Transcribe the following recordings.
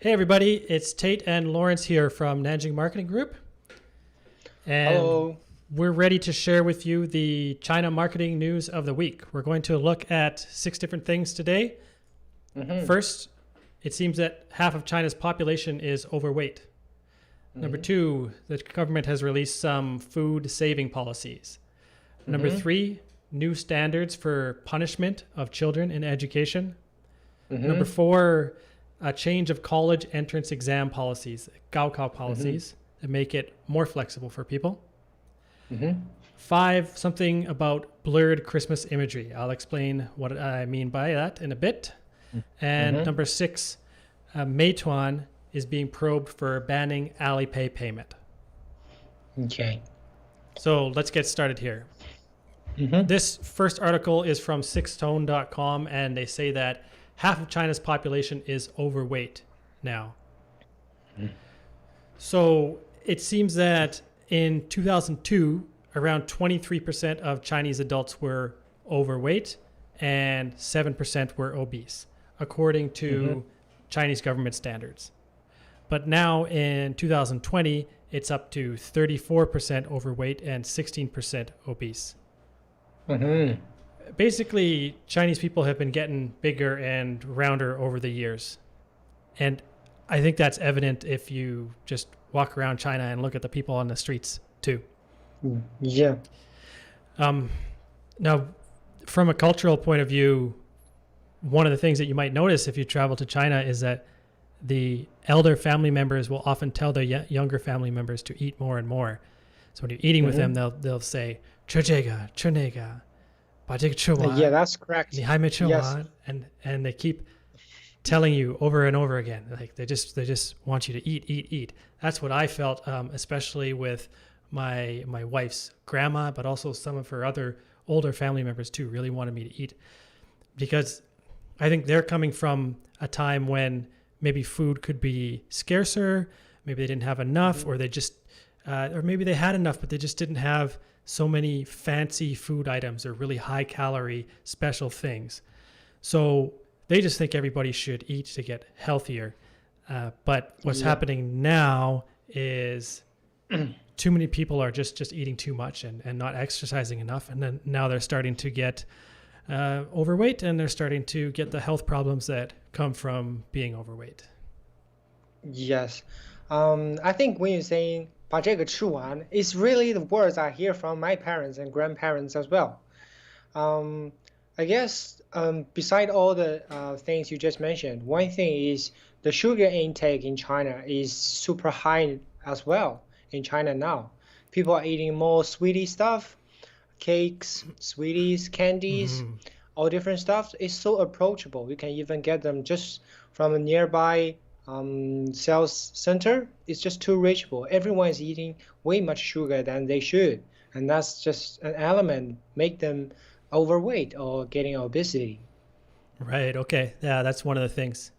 Hey everybody, it's Tait and Lawrence here from Nanjing Marketing Group. And Hello. we're ready to share with you the China marketing news of the week. We're going to look at 6 different things today. First, it seems that half of China's population is overweight. Number 2, the government has released some food saving policies. Number 3, new standards for punishment of children in education. Number 4, a change of college entrance exam policies, Gaokao policies, that make it more flexible for people. 5, something about blurred Christmas imagery. I'll explain what I mean by that in a bit. And number 6, Meituan is being probed for banning Alipay payment. Okay. So let's get started here. This first article is from sixtone.com, and they say that half of China's population is overweight now. So it seems that in 2002, around 23% of Chinese adults were overweight and 7% were obese, according to Chinese government standards. But now in 2020, it's up to 34% overweight and 16% obese. Basically, Chinese people have been getting bigger and rounder over the years. And I think that's evident if you just walk around China and look at the people on the streets too. Yeah. Now, from a cultural point of view, one of the things that you might notice if you travel to China is that the elder family members will often tell their younger family members to eat more and more. So when you're eating with them, they'll say, 吃这个,吃那个, 把这个吃完. Yeah, that's correct. 你还没吃完. Yes. And they keep telling you over and over again, like they just want you to eat. That's what I felt, especially with my wife's grandma, but also some of her other older family members too, really wanted me to eat, because I think they're coming from a time when maybe food could be scarcer, maybe they didn't have enough, or they just, or maybe they had enough, but they just didn't have so many fancy food items or really high calorie special things. So they just think everybody should eat to get healthier. But what's happening now is too many people are just eating too much and not exercising enough. And then now they're starting to get overweight, and they're starting to get the health problems that come from being overweight. Yes. I think when you're saying 把这个吃完, it's really the words I hear from my parents and grandparents as well. I guess beside all the things you just mentioned, one thing is the sugar intake in China is super high as well in China now. People are eating more sweetie stuff, cakes, sweeties, candies, all different stuff. It's so approachable. You can even get them just from a nearby sales center. It's just too reachable. Everyone is eating way much sugar than they should, and that's just an element make them overweight or getting obesity. Right. Okay. Yeah, that's one of the things.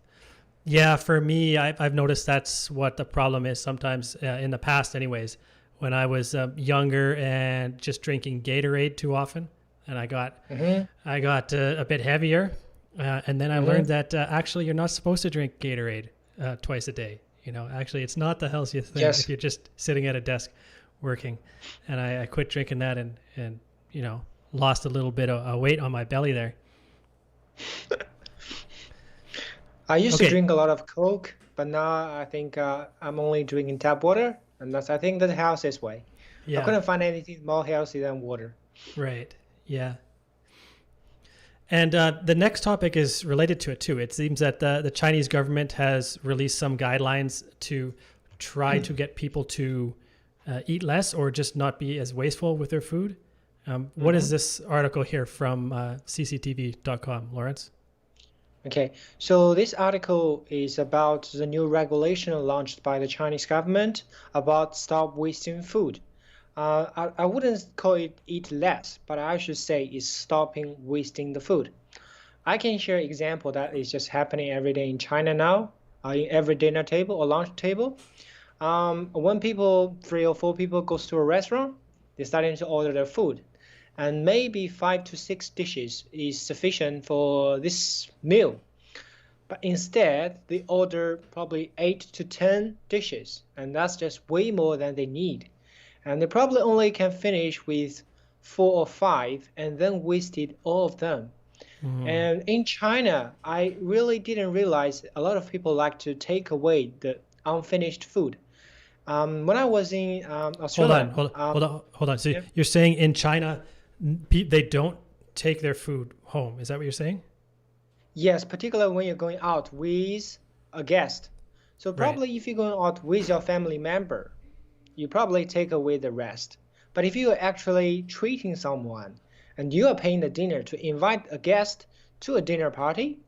Yeah, for me, I've noticed that's what the problem is sometimes in the past anyways, when I was younger and just drinking Gatorade too often, and I got a bit heavier, and then I learned that actually you're not supposed to drink Gatorade twice a day. You know, actually it's not the healthiest thing if you're just sitting at a desk working. And I quit drinking that and you know, lost a little bit of weight on my belly there. I used to drink a lot of Coke, but now I think I'm only drinking tap water, and that's, I think, the healthiest way. I couldn't find anything more healthy than water. Right. Yeah. And the next topic is related to it too. It seems that the Chinese government has released some guidelines to try to get people to eat less or just not be as wasteful with their food. What is this article here from cctv.com, Lawrence? Okay, so this article is about the new regulation launched by the Chinese government about stop wasting food. I wouldn't call it eat less, but I should say it's stopping wasting the food. I can share an example that is just happening every day in China now, in every dinner table or lunch table. When 3 or 4 people goes to a restaurant, they're starting to order their food. And maybe 5 to 6 dishes is sufficient for this meal. but instead they order probably 8 to 10 dishes, and that's just way more than they need. And they probably only can finish with 4 or 5 and then wasted all of them. Mm. And in China, I really didn't realize a lot of people like to take away the unfinished food. When I was in Hold on, Australia, hold on. So yeah, you're saying in China, they don't take their food home. Is that what you're saying? yes, particularly when you're going out with a guest. So Right. probably if you're going out with your family member, you probably take away the rest. But if you are actually treating someone and you are paying the dinner to invite a guest to a dinner party,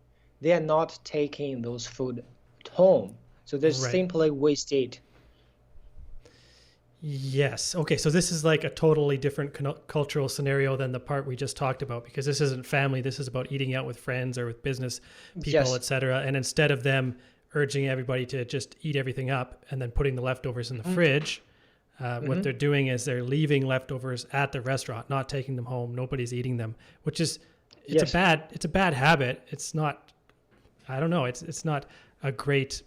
they are not taking those food home. So they Right. simply waste it. Yes. Okay. So this is like a totally different cultural scenario than the part we just talked about, because this isn't family. This is about eating out with friends or with business people, Yes. etc. And instead of them urging everybody to just eat everything up and then putting the leftovers in the Mm-hmm. fridge, what Mm-hmm. they're doing is they're leaving leftovers at the restaurant, not taking them home. Nobody's eating them, which is Yes. it's a bad habit. It's not. I don't know. It's not a great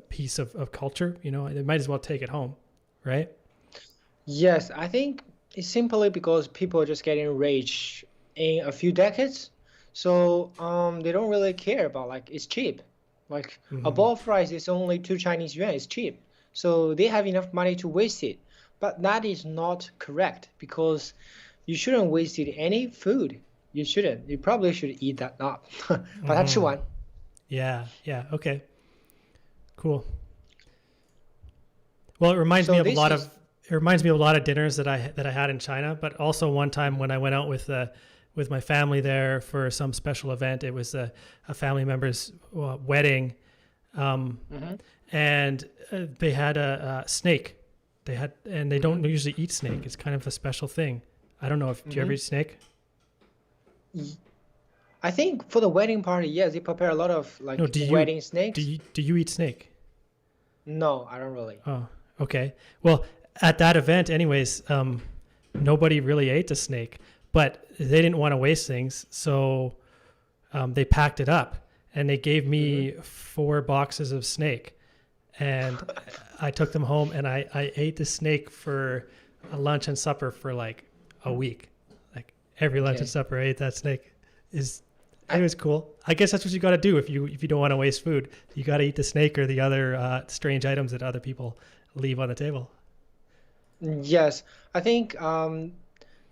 piece of culture. You know, they might as well take it home, right? Yes, I think it's simply because people are just getting rich in a few decades. So they don't really care about like it's cheap. Like a Hmm. bowl of rice is only 2 Chinese yuan, it's cheap. So they have enough money to waste it. But that is not correct because you shouldn't waste it any food. You shouldn't. You probably should eat that up. But that's Hmm. one. Yeah. Yeah. Okay. Cool. Well, it reminds me So of a this lot of is dinners that I had in China, but also one time when I went out with my family there for some special event. It was a family member's wedding, um, Mhm, and they had a snake. And they mhm, don't usually eat snake. It's kind of a special thing. I don't know if do you ever mhm. eat snake? I think for the wedding party, yes, they prepare a lot of No, like wedding snakes. do you eat snake? No, I don't really. Oh, okay. Well, at that event, anyways, nobody really ate the snake, but they didn't want to waste things, so they packed it up and they gave Hmm. me 4 boxes of snake, and I took them home and I ate the snake for a lunch and supper for like a week. Like every lunch and Okay. supper, I ate that snake. Is It I, was cool. I guess that's what you got to do if you don't want to waste food. You got to eat the snake or the other strange items that other people leave on the table. yes, I think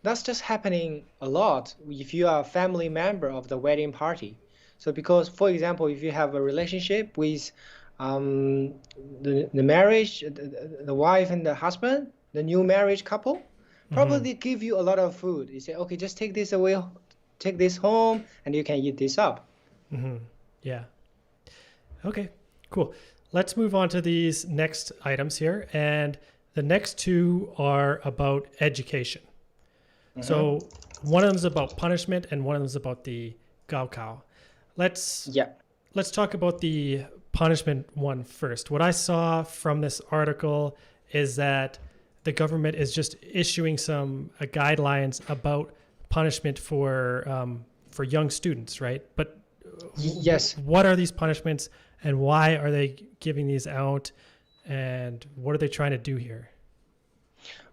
that's just happening a lot if you are a family member of the wedding party. So because, for example, if you have a relationship with um, the marriage, the wife and the husband, the new marriage couple, probably Hmm. they give you a lot of food. You say, okay, just take this away, take this home, and you can eat this up. Hmm. Yeah. Okay. Cool. Let's move on to these next items here, and the next two are about education. Hmm. So one of them is about punishment, and one of them is about the Gaokao. Let's Yeah. let's talk about the punishment one first. What I saw from this article is that the government is just issuing some guidelines about punishment for young students, right? But Yes. what are these punishments, and why are they giving these out, and what are they trying to do here?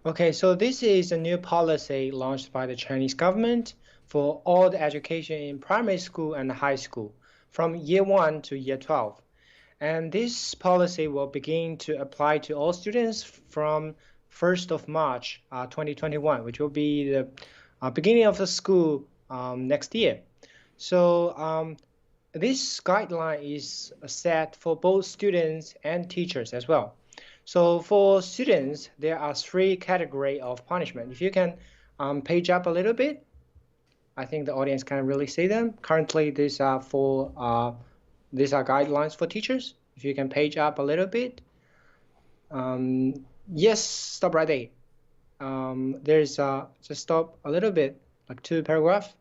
Okay, so this is a new policy launched by the Chinese government for all the education in primary school and high school from year 1 to year 12. And this policy will begin to apply to all students from 1st of March 2021, which will be the beginning of the school next year. So this guideline is set for both students and teachers as well. So for students, there are 3 categories of punishment. If you can page up a little bit, I think the audience can really see them. Currently, these are guidelines for teachers. If you can page up a little bit, yes, stop right there. There's just stop a little bit, like 2 paragraph.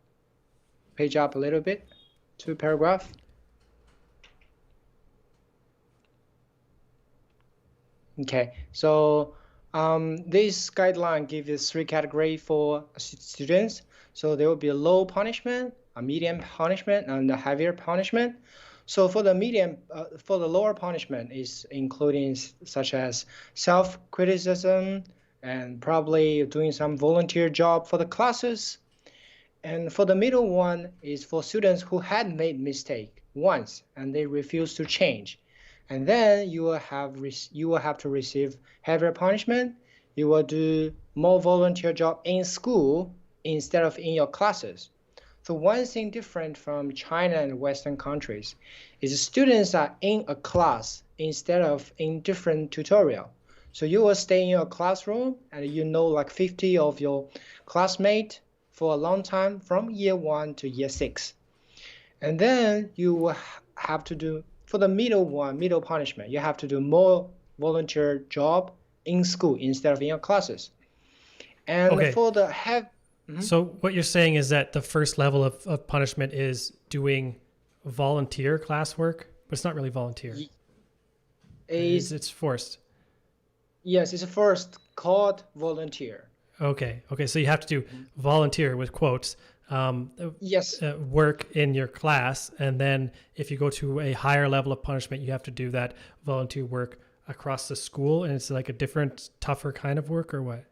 Page up a little bit, 2 paragraph. Okay, so this guideline gives 3 categories for students. So there will be a low punishment, a medium punishment, and a heavier punishment. So for the for the lower punishment is including such as self-criticism and probably doing some volunteer job for the classes. And for the middle one is for students who had made mistake once and they refuse to change. And then you will have to receive heavier punishment. You will do more volunteer job in school instead of in your classes. So one thing different from China and Western countries is students are in a class instead of in different tutorial. So you will stay in your classroom and you know like 50 of your classmates for a long time from year 1 to year 6. And then you will have to do, for the middle punishment, you have to do more volunteer job in school instead of in your classes. And Okay. for the So what you're saying is that the first level of punishment is doing volunteer classwork, but it's not really volunteer. It's forced. Yes, it's first called volunteer. Okay. So you have to do volunteer with quotes. Yes. Work in your class, and then if you go to a higher level of punishment, you have to do that volunteer work across the school, and it's like a different, tougher kind of work, or what?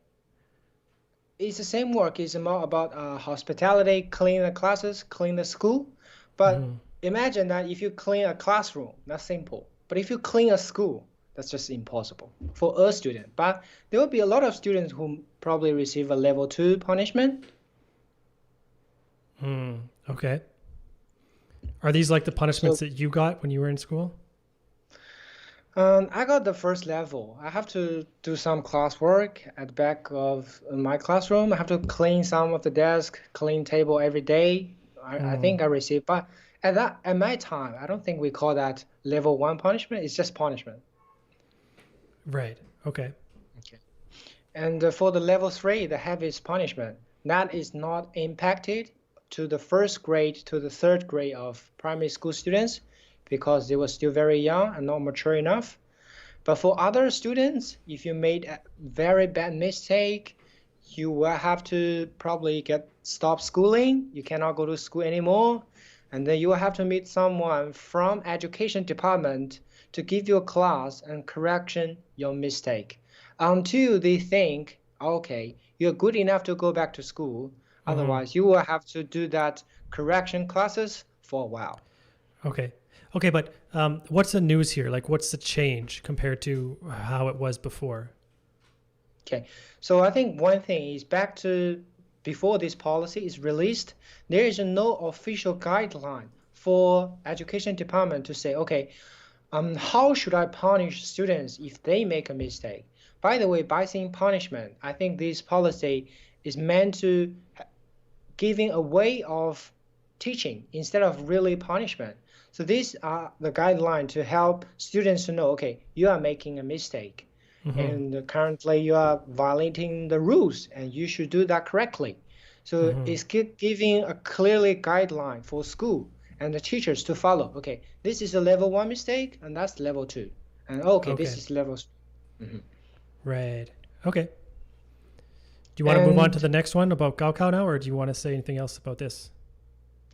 It's the same work. It's more about hospitality, clean the classes, clean the school. But imagine that if you clean a classroom, that's simple. But if you clean a school, that's just impossible for a student. But there will be a lot of students who probably receive a level 2 punishment. Okay. Are these like the punishments that you got when you were in school? I got the first level. I have to do some classwork at the back of my classroom. I have to clean some of the desk, clean table every day. I think I received, but at my time, I don't think we call that level 1 punishment. It's just punishment. Right. Okay. And for the level 3, the heaviest punishment, that is not impacted to the first grade to the third grade of primary school students because they were still very young and not mature enough. But for other students, if you made a very bad mistake, you will have to probably stop schooling. You cannot go to school anymore. And then you will have to meet someone from education department to give you a class and correction your mistake until they think, okay, you're good enough to go back to school. Otherwise, you will have to do that correction classes for a while. Okay, but what's the news here? Like, what's the change compared to how it was before? Okay, so I think one thing is back to before this policy is released, there is no official guideline for education department to say, okay, how should I punish students if they make a mistake? By the way, by saying punishment, I think this policy is meant to giving a way of teaching instead of really punishment. So these are the guidelines to help students to know, okay, you are making a mistake. And currently you are violating the rules and you should do that correctly. So it's giving a clearly guideline for school and the teachers to follow. Okay, this is a level 1 mistake and that's level 2. And okay. This is level 3. Right. Okay. Do you want to move on to the next one about Gaokao now, or do you want to say anything else about this?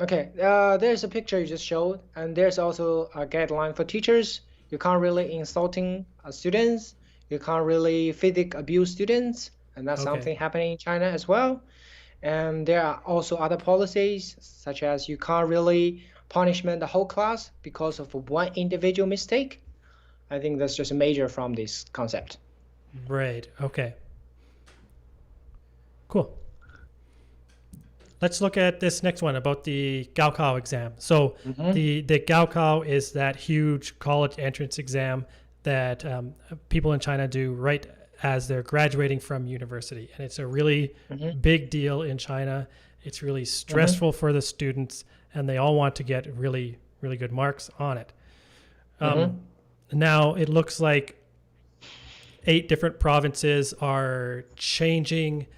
Okay, there's a picture you just showed, and there's also a guideline for teachers. You can't really insulting students. You can't really physically abuse students, and that's something happening in China as well. And there are also other policies, such as you can't really punishment the whole class because of one individual mistake. I think that's just a major from this concept. Right. Okay. Cool. Let's look at this next one about the Gaokao exam. So the Gaokao is that huge college entrance exam that people in China do right as they're graduating from university. And it's a really big deal in China. It's really stressful for the students, and they all want to get really, really good marks on it. Now, it looks like 8 different provinces are changing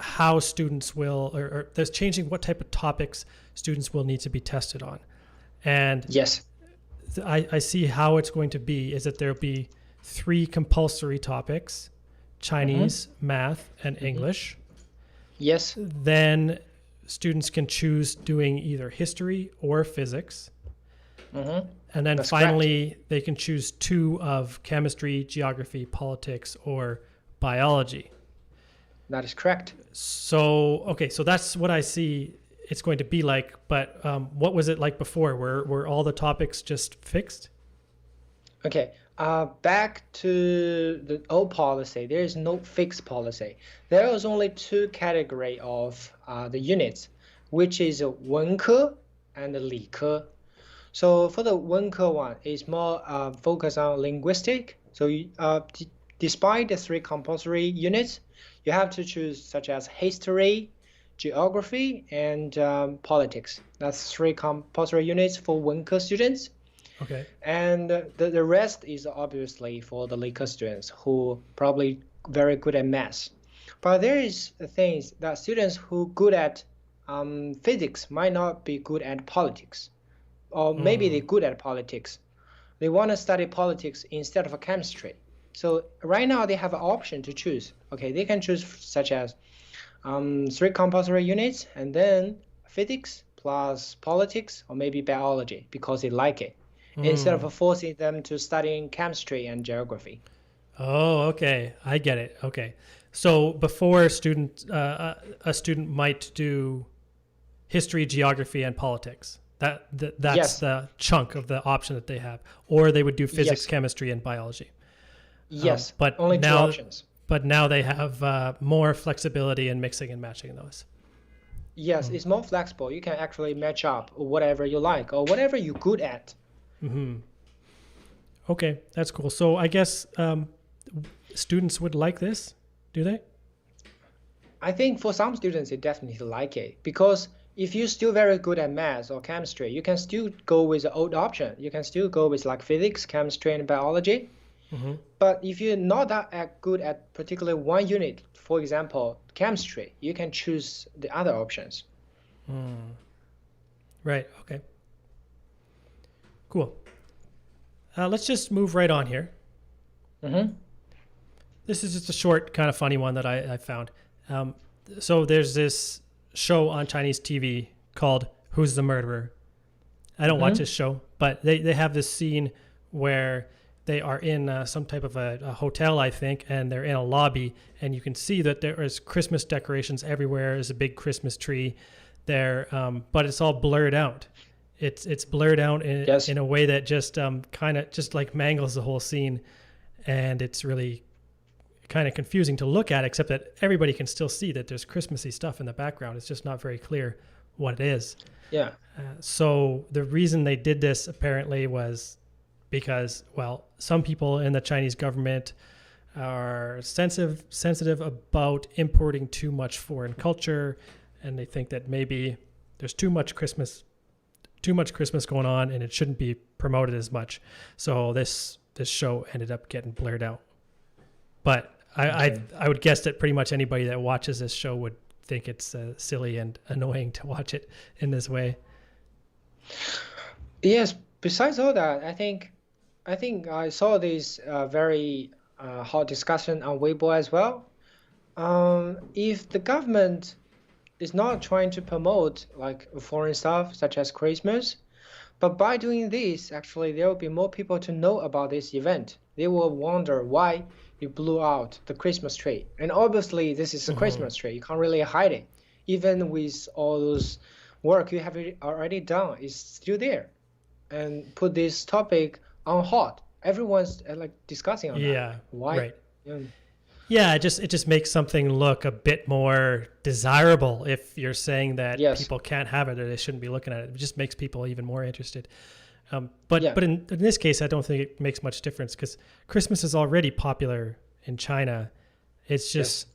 how students will, or there's changing what type of topics students will need to be tested on. And yes, I see how it's going to be is that there'll be 3 compulsory topics: Chinese, math, and English. Yes. Then students can choose doing either history or physics. Mm-hmm. And then That's correct. finally, they can choose two of chemistry, geography, politics, or biology. That is correct. So, okay, so that's what I see it's going to be like. But what was it like before? Were all the topics just fixed? Okay, back to the old policy, there is no fixed policy. There is only two category of the units, which is 文科 and 理科. So for the 文科 one, it's more focused on linguistic. So despite the three compulsory units, you have to choose such as history, geography, and politics. That's three compulsory units for 文科 students. Okay. And the rest is obviously for the liquor students who probably very good at math. But there is things that students who good at physics might not be good at politics, or maybe they're good at politics. They want to study politics instead of chemistry. So right now they have an option to choose. Okay, they can choose such as three compulsory units and then physics plus politics or maybe biology because they like it, instead of forcing them to studying chemistry and geography. Oh, okay. I get it. Okay. So before a student might do history, geography, and politics. That's Yes. the chunk of the option that they have. Or they would do physics, Yes. chemistry, and biology. Yes. But Only two now, options. but now they have more flexibility in mixing and matching those. Yes, it's more flexible. You can actually match up whatever you like or whatever you're good at. Okay, that's cool. So I guess students would like this, do they? I think for some students, they definitely like it because if you're still very good at math or chemistry, you can still go with the old option. You can still go with like physics, chemistry, and biology. But if you're not that good at particularly one unit, for example, chemistry, you can choose the other options. Right. Okay. Cool. Let's just move right on here. This is just a short, kind of funny one that I found. So there's this show on Chinese TV called Who's the Murderer? I don't watch this show, but they have this scene where they are in some type of a hotel, I think, and they're in a lobby, and you can see that there is Christmas decorations everywhere. There's a big Christmas tree there, but it's all blurred out. It's blurred out in a way that just kind of just like mangles the whole scene, and it's really kind of confusing to look at, except that everybody can still see that there's Christmassy stuff in the background. It's just not very clear what it is. Yeah. So the reason they did this apparently was because, well, some people in the Chinese government are sensitive about importing too much foreign culture, and they think that maybe there's too much Christmas going on, and it shouldn't be promoted as much. So this show ended up getting blurred out. But I would guess that pretty much anybody that watches this show would think it's silly and annoying to watch it in this way. Yes. Besides all that, I think I saw this very hot discussion on Weibo as well. If the government is not trying to promote like foreign stuff such as Christmas, but by doing this, actually there will be more people to know about this event. They will wonder why you blew out the Christmas tree. And obviously this is a Christmas tree. You can't really hide it. Even with all those work you have already done, it's still there. And put this topic on hot. Everyone's like discussing on that. Why? Right. Yeah, it just makes something look a bit more desirable if you're saying that people can't have it or they shouldn't be looking at it. It just makes people even more interested. But in this case, I don't think it makes much difference because Christmas is already popular in China. It's just,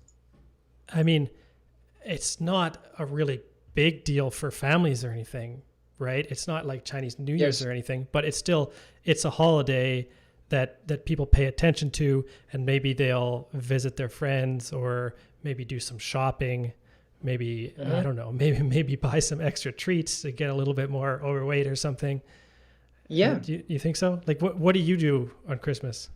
I mean, it's not a really big deal for families or anything, right? It's not like Chinese New Year's or anything, but it's a holiday that people pay attention to, and maybe they'll visit their friends or maybe do some shopping. Maybe, I don't know, maybe buy some extra treats to get a little bit more overweight or something. Yeah. Do you think so? Like, what do you do on Christmas?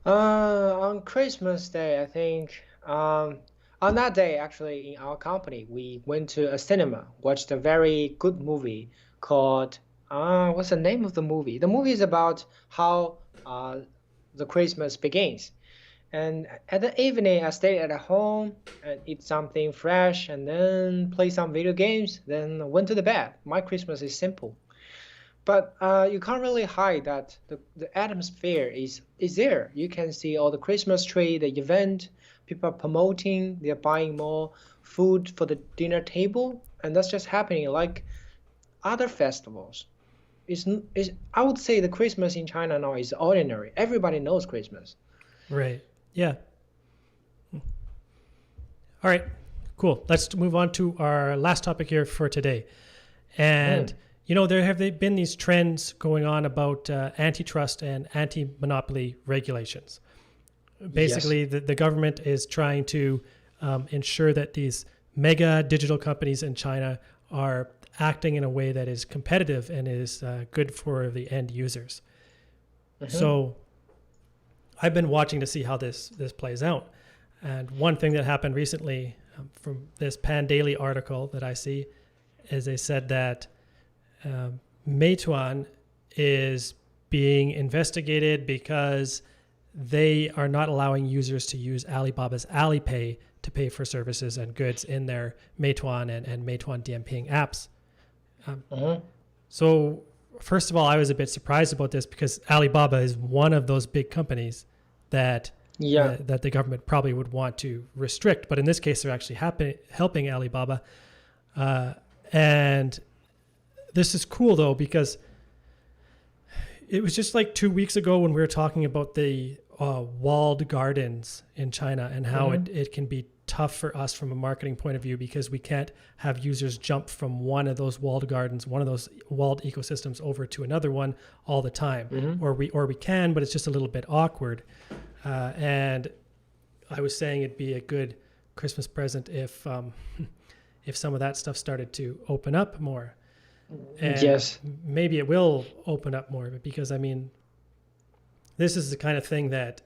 On Christmas Day, I think, on that day, actually, in our company, we went to a cinema, watched a very good movie called What's the name of the movie? The movie is about how the Christmas begins. And at the evening, I stay at home and eat something fresh and then play some video games, then went to the bed. My Christmas is simple. But you can't really hide that the atmosphere is there. You can see all the Christmas tree, the event, people are promoting, they're buying more food for the dinner table, and that's just happening like other festivals. I would say the Christmas in China now is ordinary. Everybody knows Christmas. Right. Yeah. All right. Cool. Let's move on to our last topic here for today. And, there have been these trends going on about antitrust and anti-monopoly regulations. Basically, Yes. the government is trying to ensure that these mega digital companies in China are acting in a way that is competitive and is good for the end users. So I've been watching to see how this plays out. And one thing that happened recently from this Pan Daily article that I see is they said that Meituan is being investigated because they are not allowing users to use Alibaba's Alipay to pay for services and goods in their Meituan and Meituan Dianping apps. So first of all, I was a bit surprised about this because Alibaba is one of those big companies that Yeah. that the government probably would want to restrict. But in this case, they're actually helping Alibaba. And this is cool, though, because it was just like 2 weeks ago when we were talking about the walled gardens in China and how it can be tough for us from a marketing point of view because we can't have users jump from one of those walled gardens, one of those walled ecosystems over to another one all the time. Or we can, but it's just a little bit awkward. And I was saying it'd be a good Christmas present if some of that stuff started to open up more. And Yes. maybe it will open up more, but because this is the kind of thing that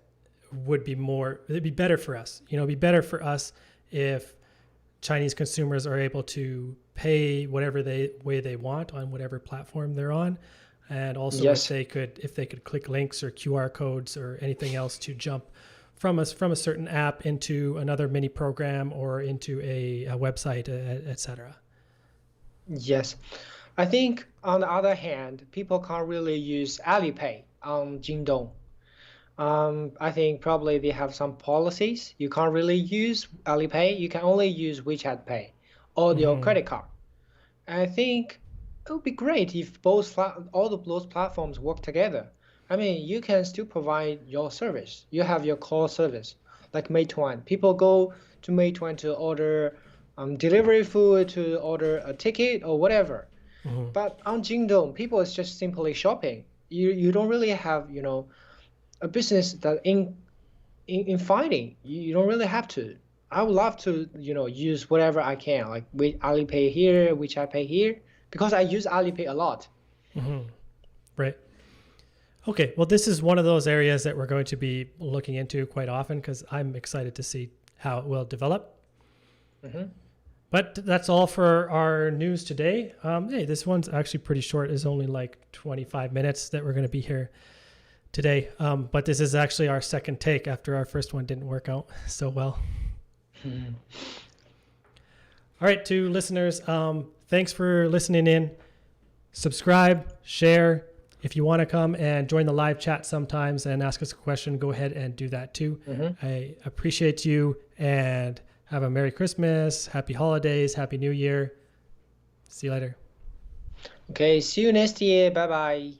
it'd be better for us. It'd be better for us if Chinese consumers are able to pay whatever way they want on whatever platform they're on. And also Yes. if they could click links or QR codes or anything else to jump from a certain app into another mini program or into a website, etc. Yes. I think on the other hand, people can't really use Alipay on Jingdong. I think probably they have some policies. You can't really use Alipay. You can only use WeChat Pay or your credit card. I think it would be great if all of those platforms work together. I mean, you can still provide your service. You have your core service, like Meituan. People go to Meituan to order delivery food, to order a ticket or whatever. But on Jingdong, people is just simply shopping. You don't really have, a business that in fighting. You don't really have to. I would love to, use whatever I can, like with Alipay here, WeChat Pay here, because I use Alipay a lot. Right. Okay. Well, this is one of those areas that we're going to be looking into quite often because I'm excited to see how it will develop. But that's all for our news today. Hey, this one's actually pretty short. It's only like 25 minutes that we're going to be here today. But this is actually our second take after our first one didn't work out so well. All right, to listeners, thanks for listening in. Subscribe, share. If you want to come and join the live chat sometimes and ask us a question, go ahead and do that too. I appreciate you and have a Merry Christmas, Happy Holidays, Happy New Year. See you later. Okay, see you next year. Bye bye.